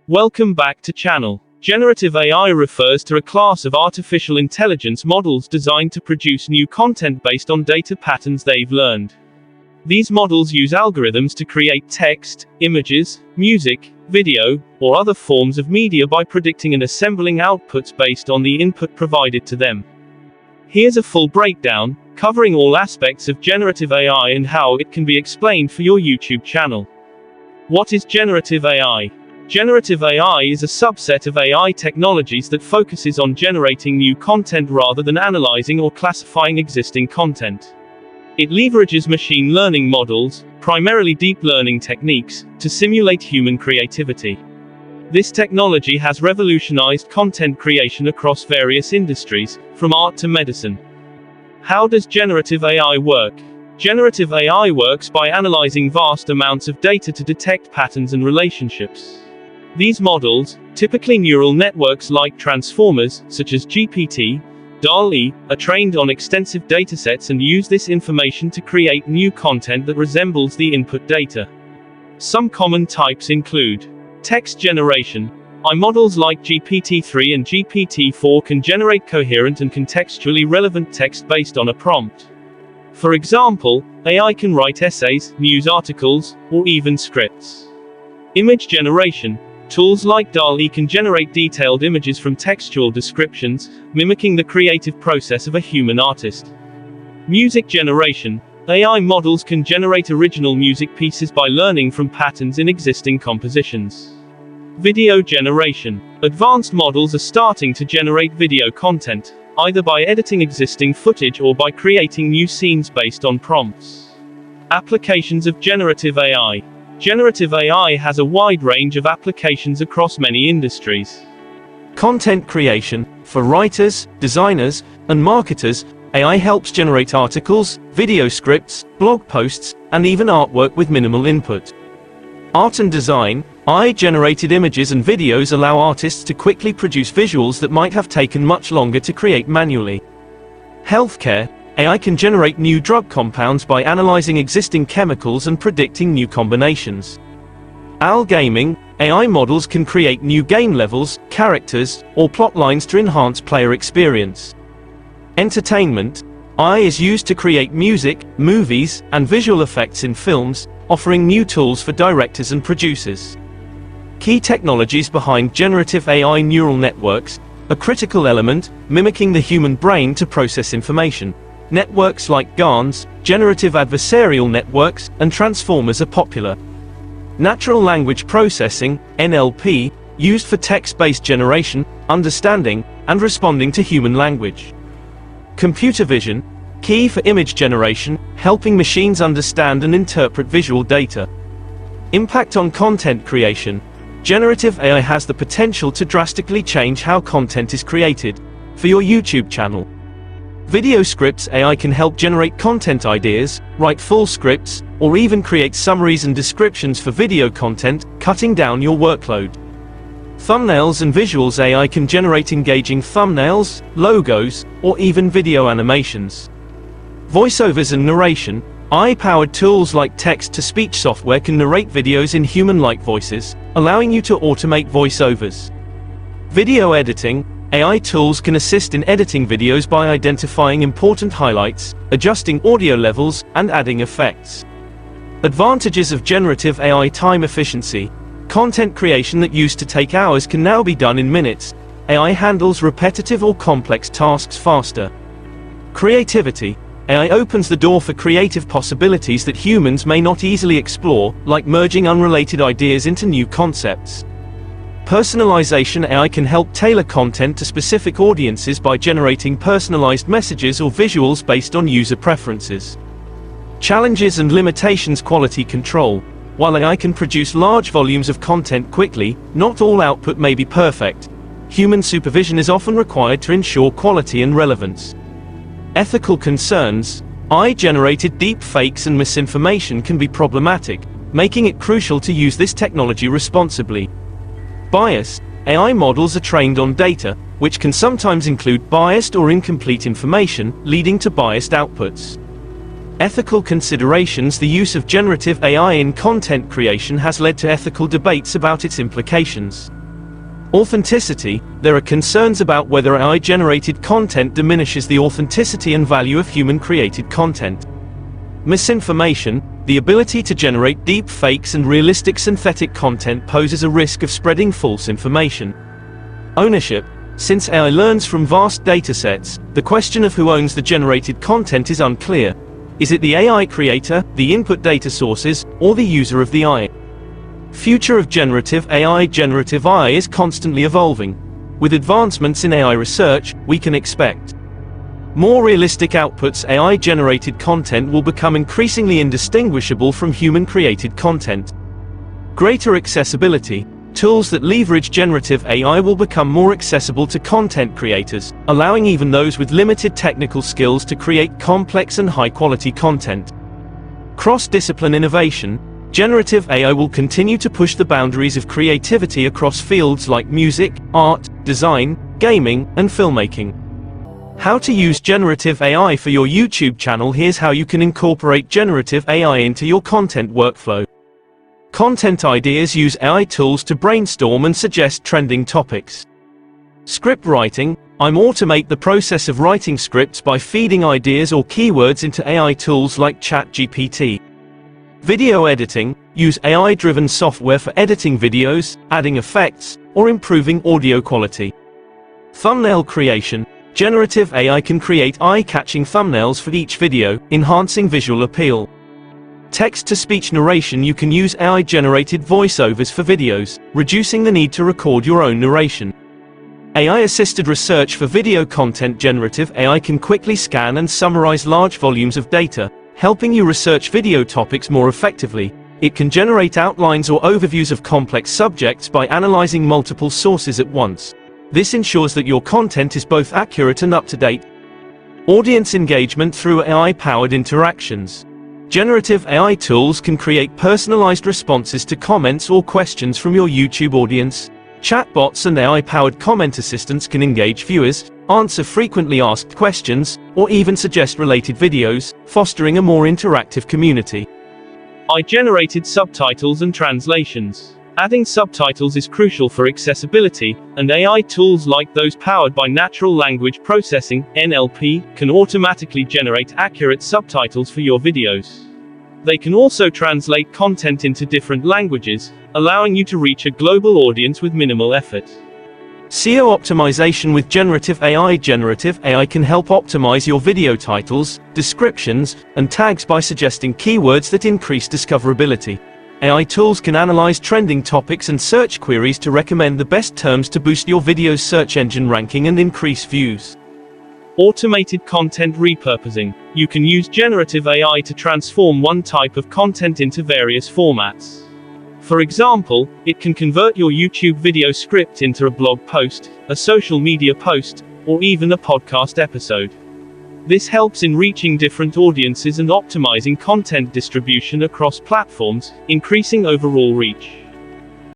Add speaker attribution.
Speaker 1: Welcome back to channel. Generative AI refers to a class of artificial intelligence models designed to produce new content based on data patterns they've learned. These models use algorithms to create text, images, music, video, or other forms of media by predicting and assembling outputs based on the input provided to them. Here's a full breakdown, covering all aspects of generative AI and how it can be explained for your YouTube channel. What is generative AI? Generative AI is a subset of AI technologies that focuses on generating new content rather than analyzing or classifying existing content. It leverages machine learning models, primarily deep learning techniques, to simulate human creativity. This technology has revolutionized content creation across various industries, from art to medicine. How does generative AI work? Generative AI works by analyzing vast amounts of data to detect patterns and relationships. These models, typically neural networks like transformers, such as GPT, DALL-E, are trained on extensive datasets and use this information to create new content that resembles the input data. Some common types include text generation. AI models like GPT-3 and GPT-4 can generate coherent and contextually relevant text based on a prompt. For example, AI can write essays, news articles, or even scripts. Image generation. Tools like DALL-E can generate detailed images from textual descriptions, mimicking the creative process of a human artist. Music generation. AI models can generate original music pieces by learning from patterns in existing compositions. Video generation. Advanced models are starting to generate video content, either by editing existing footage or by creating new scenes based on prompts. Applications of generative AI. Generative AI has a wide range of applications across many industries.
Speaker 2: Content creation. For writers, designers, and marketers, AI helps generate articles, video scripts, blog posts, and even artwork with minimal input. Art and design. AI-generated images and videos allow artists to quickly produce visuals that might have taken much longer to create manually. Healthcare. AI can generate new drug compounds by analyzing existing chemicals and predicting new combinations. Gaming. AI models can create new game levels, characters, or plot lines to enhance player experience. Entertainment. AI is used to create music, movies, and visual effects in films, offering new tools for directors and producers. Key technologies behind generative AI neural networks. A critical element, mimicking the human brain to process information. Networks like GANs, generative adversarial networks, and transformers are popular. Natural language processing, NLP, used for text-based generation, understanding, and responding to human language. Computer vision, key for image generation, helping machines understand and interpret visual data. Impact on content creation. Generative AI has the potential to drastically change how content is created. For your YouTube channel. Video scripts. AI can help generate content ideas, write full scripts, or even create summaries and descriptions for video content, cutting down your workload. Thumbnails and visuals. AI can generate engaging thumbnails, logos, or even video animations. Voiceovers and narration. AI-powered tools like text-to-speech software can narrate videos in human-like voices, allowing you to automate voiceovers. Video editing. AI tools can assist in editing videos by identifying important highlights, adjusting audio levels, and adding effects. Advantages of generative AI. Time efficiency. Content creation that used to take hours can now be done in minutes. AI handles repetitive or complex tasks faster. Creativity. AI opens the door for creative possibilities that humans may not easily explore, like merging unrelated ideas into new concepts. Personalization. AI can help tailor content to specific audiences by generating personalized messages or visuals based on user preferences. Challenges and limitations. Quality control. While AI can produce large volumes of content quickly, not all output may be perfect. Human supervision is often required to ensure quality and relevance. Ethical concerns. AI-generated deep fakes and misinformation can be problematic, making it crucial to use this technology responsibly. Bias. AI models are trained on data, which can sometimes include biased or incomplete information, leading to biased outputs. Ethical considerations. The use of generative AI in content creation has led to ethical debates about its implications. Authenticity. There are concerns about whether AI-generated content diminishes the authenticity and value of human-created content. Misinformation. The ability to generate deep fakes and realistic synthetic content poses a risk of spreading false information. Ownership. Since AI learns from vast datasets, the question of who owns the generated content is unclear. Is it the AI creator, the input data sources, or the user of the AI? Future of generative AI. Generative AI is constantly evolving. With advancements in AI research, we can expect more realistic outputs. AI-generated content will become increasingly indistinguishable from human-created content. Greater accessibility. Tools that leverage generative AI will become more accessible to content creators, allowing even those with limited technical skills to create complex and high-quality content. Cross-discipline innovation. Generative AI will continue to push the boundaries of creativity across fields like music, art, design, gaming, and filmmaking. How to use generative AI for your YouTube channel. Here's how you can incorporate generative AI into your content workflow. Content ideas. Use AI tools to brainstorm and suggest trending topics. Script writing. Automate the process of writing scripts by feeding ideas or keywords into AI tools like ChatGPT. Video editing. Use AI-driven software for editing videos, adding effects, or improving audio quality. Thumbnail creation. Generative AI can create eye-catching thumbnails for each video, enhancing visual appeal. Text-to-speech narration. You can use AI-generated voiceovers for videos, reducing the need to record your own narration. AI-assisted research for video content. Generative AI can quickly scan and summarize large volumes of data, helping you research video topics more effectively. It can generate outlines or overviews of complex subjects by analyzing multiple sources at once. This ensures that your content is both accurate and up-to-date. Audience engagement through AI-powered interactions. Generative AI tools can create personalized responses to comments or questions from your YouTube audience. Chatbots and AI-powered comment assistants can engage viewers, answer frequently asked questions, or even suggest related videos, fostering a more interactive community. AI-generated subtitles and translations. Adding subtitles is crucial for accessibility, and AI tools like those powered by natural language processing (NLP) can automatically generate accurate subtitles for your videos. They can also translate content into different languages, allowing you to reach a global audience with minimal effort. SEO optimization with generative AI. Generative AI can help optimize your video titles, descriptions, and tags by suggesting keywords that increase discoverability. AI tools can analyze trending topics and search queries to recommend the best terms to boost your video's search engine ranking and increase views. Automated content repurposing. You can use generative AI to transform one type of content into various formats. For example, it can convert your YouTube video script into a blog post, a social media post, or even a podcast episode. This helps in reaching different audiences and optimizing content distribution across platforms, increasing overall reach.